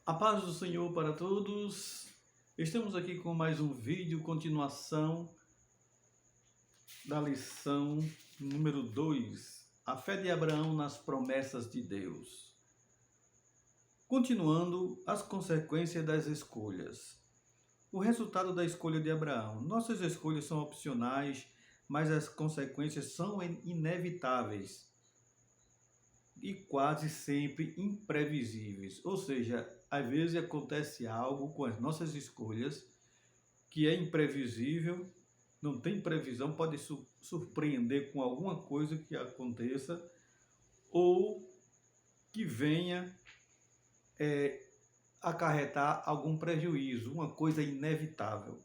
A paz do Senhor para todos. Estamos aqui com mais um vídeo, continuação da lição número 2, a fé de Abraão nas promessas de Deus. Continuando as consequências das escolhas. O resultado da escolha de Abraão. Nossas escolhas são opcionais, mas as consequências são inevitáveis e quase sempre imprevisíveis. Ou seja, às vezes acontece algo com as nossas escolhas que é imprevisível, não tem previsão, pode surpreender com alguma coisa que aconteça ou que venha acarretar algum prejuízo, uma coisa inevitável.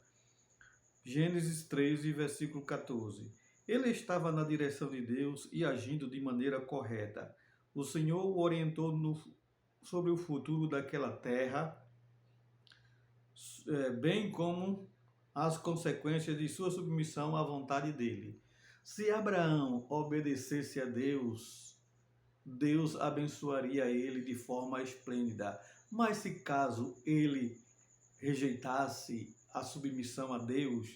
Gênesis 13, versículo 14. Ele estava na direção de Deus e agindo de maneira correta. O Senhor o orientou sobre o futuro daquela terra, bem como as consequências de sua submissão à vontade dele. Se Abraão obedecesse a Deus, Deus abençoaria ele de forma esplêndida. Mas se caso ele rejeitasse a submissão a Deus,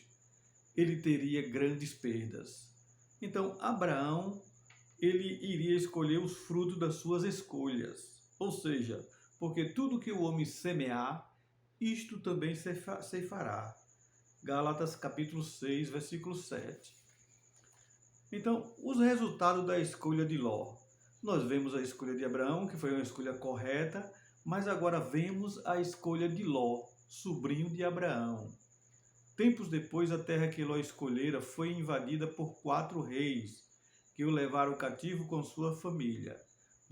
ele teria grandes perdas. Então, Abraão, ele iria escolher os frutos das suas escolhas. Ou seja, porque tudo que o homem semear, isto também ceifará. Gálatas capítulo 6, versículo 7. Então, os resultados da escolha de Ló. Nós vemos a escolha de Abraão, que foi uma escolha correta, mas agora vemos a escolha de Ló, sobrinho de Abraão. Tempos depois, a terra que Ló escolhera foi invadida por 4 reis, que o levaram cativo com sua família.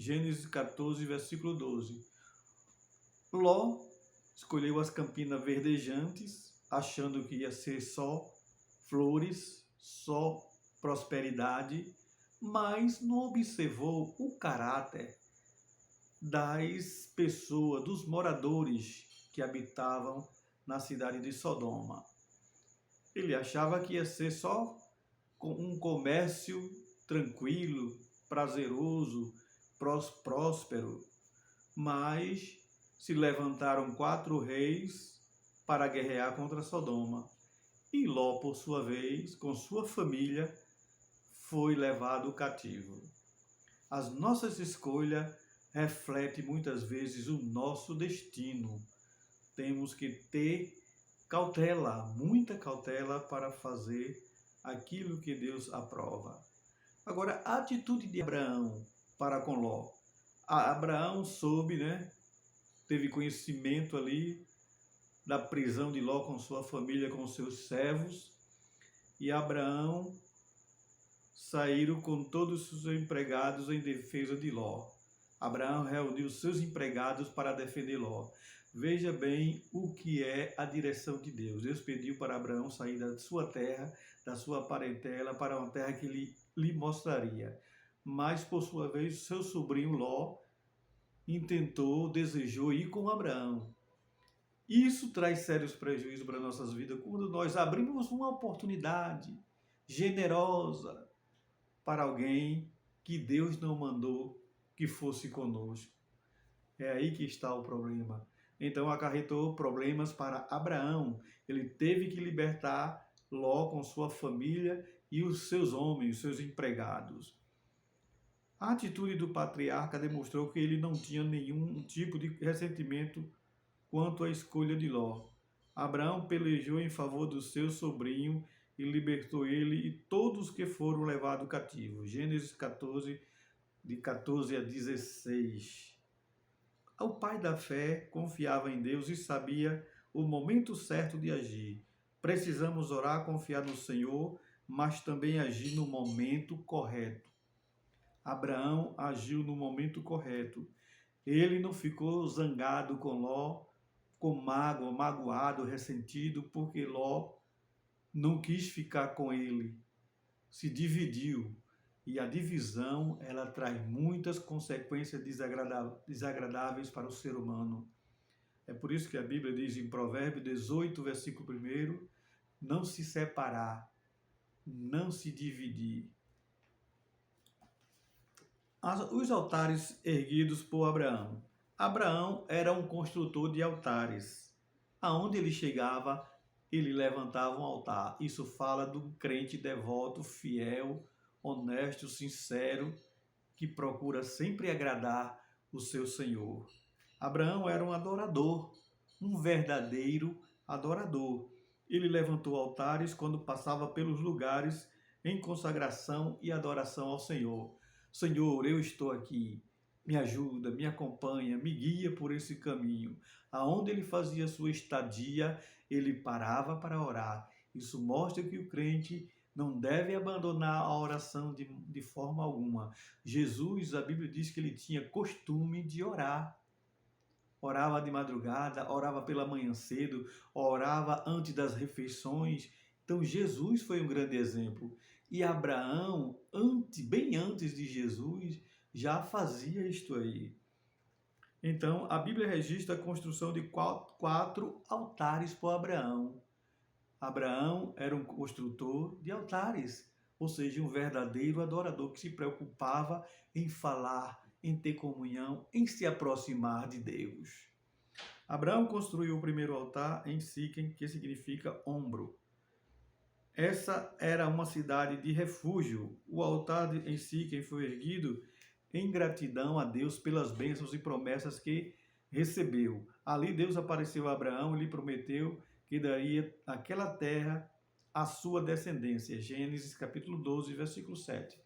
Gênesis 14, versículo 12. Ló escolheu as campinas verdejantes, achando que ia ser só flores, só prosperidade, mas não observou o caráter das pessoas, dos moradores que habitavam na cidade de Sodoma. Ele achava que ia ser só um comércio tranquilo, prazeroso, próspero, mas se levantaram 4 reis para guerrear contra Sodoma. E Ló, por sua vez, com sua família, foi levado cativo. As nossas escolhas refletem muitas vezes o nosso destino. Temos que ter cautela, muita cautela para fazer aquilo que Deus aprova. Agora, a atitude de Abraão para com Ló. Abraão soube, teve conhecimento ali da prisão de Ló com sua família, com seus servos, e Abraão saíram com todos os seus empregados em defesa de Ló. Abraão reuniu seus empregados para defender Ló. Veja bem o que é a direção de Deus. Deus pediu para Abraão sair da sua terra, da sua parentela, para uma terra que ele lhe mostraria. Mas, por sua vez, seu sobrinho Ló desejou ir com Abraão. Isso traz sérios prejuízos para nossas vidas quando nós abrimos uma oportunidade generosa para alguém que Deus não mandou que fosse conosco. É aí que está o problema. Então acarretou problemas para Abraão. Ele teve que libertar Ló com sua família e os seus homens, os seus empregados. A atitude do patriarca demonstrou que ele não tinha nenhum tipo de ressentimento quanto à escolha de Ló. Abraão pelejou em favor do seu sobrinho e libertou ele e todos que foram levados cativos. Gênesis 14, de 14 a 16. O pai da fé confiava em Deus e sabia o momento certo de agir. Precisamos orar, confiar no Senhor, mas também agir no momento correto. Abraão agiu no momento correto. Ele não ficou zangado com Ló, com mágoa, magoado, ressentido, porque Ló não quis ficar com ele, se dividiu. E a divisão, ela traz muitas consequências desagradáveis para o ser humano. É por isso que a Bíblia diz em Provérbios 18, versículo 1, não se separar, não se dividir. Os altares erguidos por Abraão. Abraão era um construtor de altares. Aonde ele chegava, ele levantava um altar. Isso fala de um crente devoto, fiel, honesto, sincero, que procura sempre agradar o seu Senhor. Abraão era um adorador, um verdadeiro adorador. Ele levantou altares quando passava pelos lugares em consagração e adoração ao Senhor. Senhor, eu estou aqui. Me ajuda, me acompanha, me guia por esse caminho. Aonde ele fazia sua estadia, ele parava para orar. Isso mostra que o crente não deve abandonar a oração de forma alguma. Jesus, a Bíblia diz que ele tinha costume de orar. Orava de madrugada, orava pela manhã cedo, orava antes das refeições. Então Jesus foi um grande exemplo. E Abraão, bem antes de Jesus, já fazia isto aí. Então a Bíblia registra a construção de quatro altares por Abraão. Abraão era um construtor de altares, ou seja, um verdadeiro adorador que se preocupava em falar, em ter comunhão, em se aproximar de Deus. Abraão construiu o primeiro altar em Siquém, que significa ombro. Essa era uma cidade de refúgio. O altar em Siquém foi erguido em gratidão a Deus pelas bênçãos e promessas que recebeu. Ali Deus apareceu a Abraão e lhe prometeu que daria aquela terra à sua descendência. Gênesis capítulo 12, versículo 7.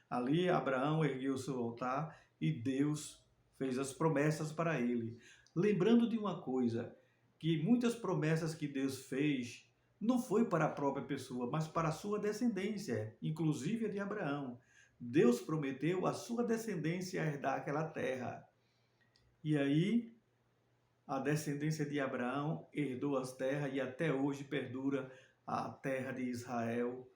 Ali Abraão ergueu o seu altar e Deus fez as promessas para ele. Lembrando de uma coisa, que muitas promessas que Deus fez não foi para a própria pessoa, mas para a sua descendência, inclusive a de Abraão. Deus prometeu a sua descendência herdar aquela terra. E aí a descendência de Abraão herdou as terras e até hoje perdura a terra de Israel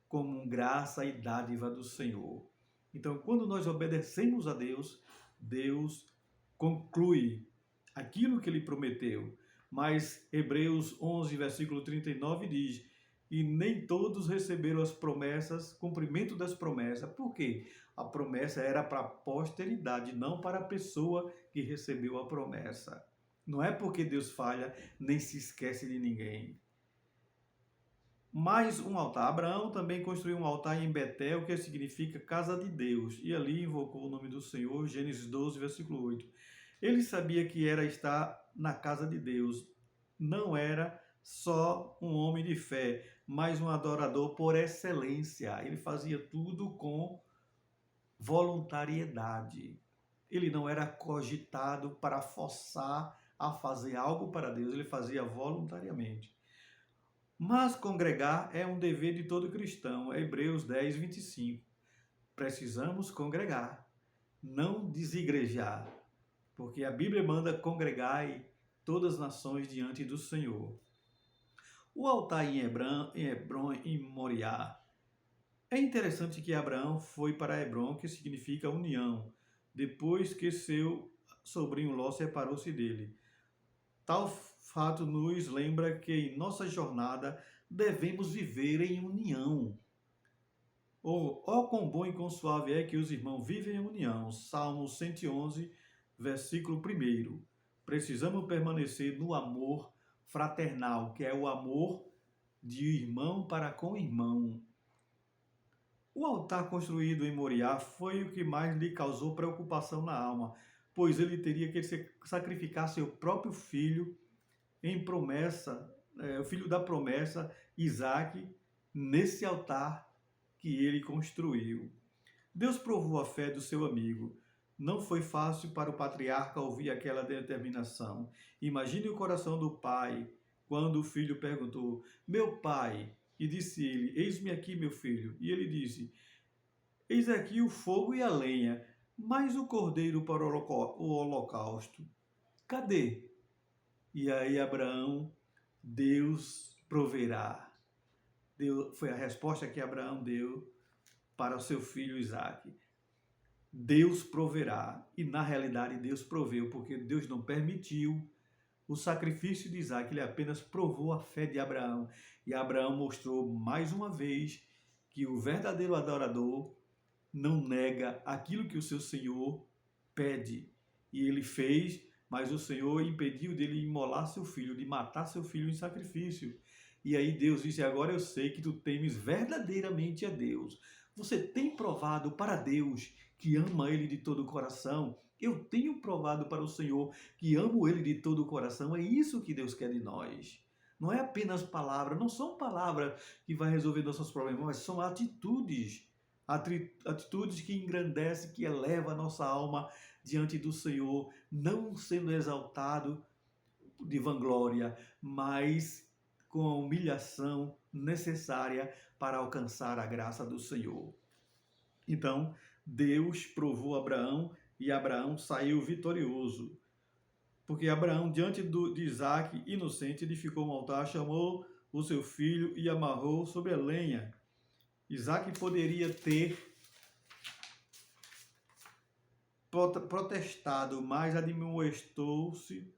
como graça e dádiva do Senhor. Então, quando nós obedecemos a Deus, Deus conclui aquilo que ele prometeu. Mas Hebreus 11, versículo 39 diz: e nem todos receberam as promessas, cumprimento das promessas. Por quê? A promessa era para a posteridade, não para a pessoa que recebeu a promessa. Não é porque Deus falha, nem se esquece de ninguém. Mais um altar. Abraão também construiu um altar em Betel, que significa casa de Deus, e ali invocou o nome do Senhor, Gênesis 12, versículo 8. Ele sabia que era estar na casa de Deus. Não era só um homem de fé, mas um adorador por excelência. Ele fazia tudo com voluntariedade. Ele não era cogitado para forçar a fazer algo para Deus, ele fazia voluntariamente. Mas congregar é um dever de todo cristão. Hebreus 10, 25. Precisamos congregar, não desigrejar, porque a Bíblia manda congregar todas as nações diante do Senhor. O altar em Hebron, em Moriá. É interessante que Abraão foi para Hebron, que significa união, depois que seu sobrinho Ló separou-se dele. Tal fato nos lembra que em nossa jornada devemos viver em união. Ó quão bom e quão suave é que os irmãos vivem em união. Salmo 111, versículo 1. Precisamos permanecer no amor fraternal, que é o amor de irmão para com irmão. O altar construído em Moriá foi o que mais lhe causou preocupação na alma, pois ele teria que sacrificar seu próprio filho em promessa, o filho da promessa, Isaque, nesse altar que ele construiu. Deus provou a fé do seu amigo. Não foi fácil para o patriarca ouvir aquela determinação. Imagine o coração do pai quando o filho perguntou: meu pai, e disse ele: eis-me aqui, meu filho. E ele disse: eis aqui o fogo e a lenha, mas o cordeiro para o holocausto, cadê? E aí Abraão, Deus proverá. Foi a resposta que Abraão deu para o seu filho Isaque. Deus proverá. E na realidade Deus proveu, porque Deus não permitiu o sacrifício de Isaque, ele apenas provou a fé de Abraão. E Abraão mostrou mais uma vez que o verdadeiro adorador não nega aquilo que o seu Senhor pede. E ele fez, mas o Senhor impediu dele imolar seu filho, de matar seu filho em sacrifício. E aí Deus disse: agora eu sei que tu temes verdadeiramente a Deus. Você tem provado para Deus que ama Ele de todo o coração. Eu tenho provado para o Senhor que amo Ele de todo o coração. É isso que Deus quer de nós. Não é apenas palavras, não são palavras que vai resolver nossos problemas, mas são atitudes. Atitudes que engrandecem, que elevam a nossa alma diante do Senhor, não sendo exaltado de vanglória, mas com a humilhação necessária para alcançar a graça do Senhor. Então, Deus provou Abraão e Abraão saiu vitorioso. Porque Abraão, diante de Isaac, inocente, edificou um altar, chamou o seu filho e amarrou sobre a lenha. Isaac poderia ter protestado, mas admoestou-se,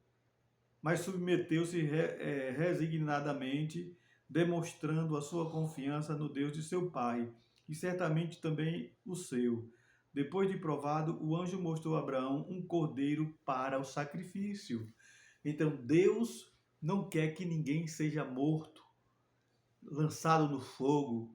mas submeteu-se resignadamente, demonstrando a sua confiança no Deus de seu pai, e certamente também o seu. Depois de provado, o anjo mostrou a Abraão um cordeiro para o sacrifício. Então Deus não quer que ninguém seja morto, lançado no fogo,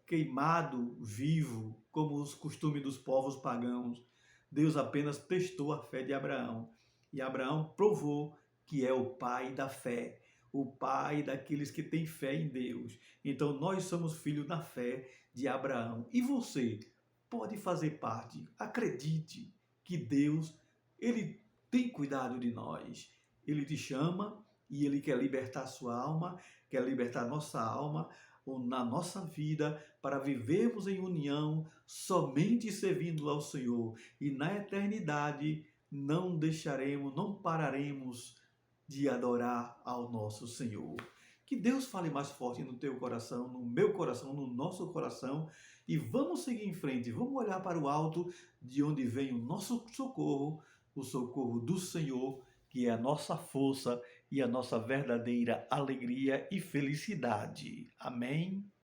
queimado vivo, como os costumes dos povos pagãos. Deus apenas testou a fé de Abraão. E Abraão provou que é o pai da fé, o pai daqueles que têm fé em Deus. Então nós somos filhos da fé de Abraão. E você pode fazer parte. Acredite que Deus, ele tem cuidado de nós. Ele te chama e ele quer libertar sua alma, quer libertar nossa alma, ou na nossa vida, para vivermos em união, somente servindo ao Senhor. E na eternidade não deixaremos, não pararemos de adorar ao nosso Senhor. Que Deus fale mais forte no teu coração, no meu coração, no nosso coração. E vamos seguir em frente, vamos olhar para o alto, de onde vem o nosso socorro, o socorro do Senhor, que é a nossa força e a nossa verdadeira alegria e felicidade. Amém?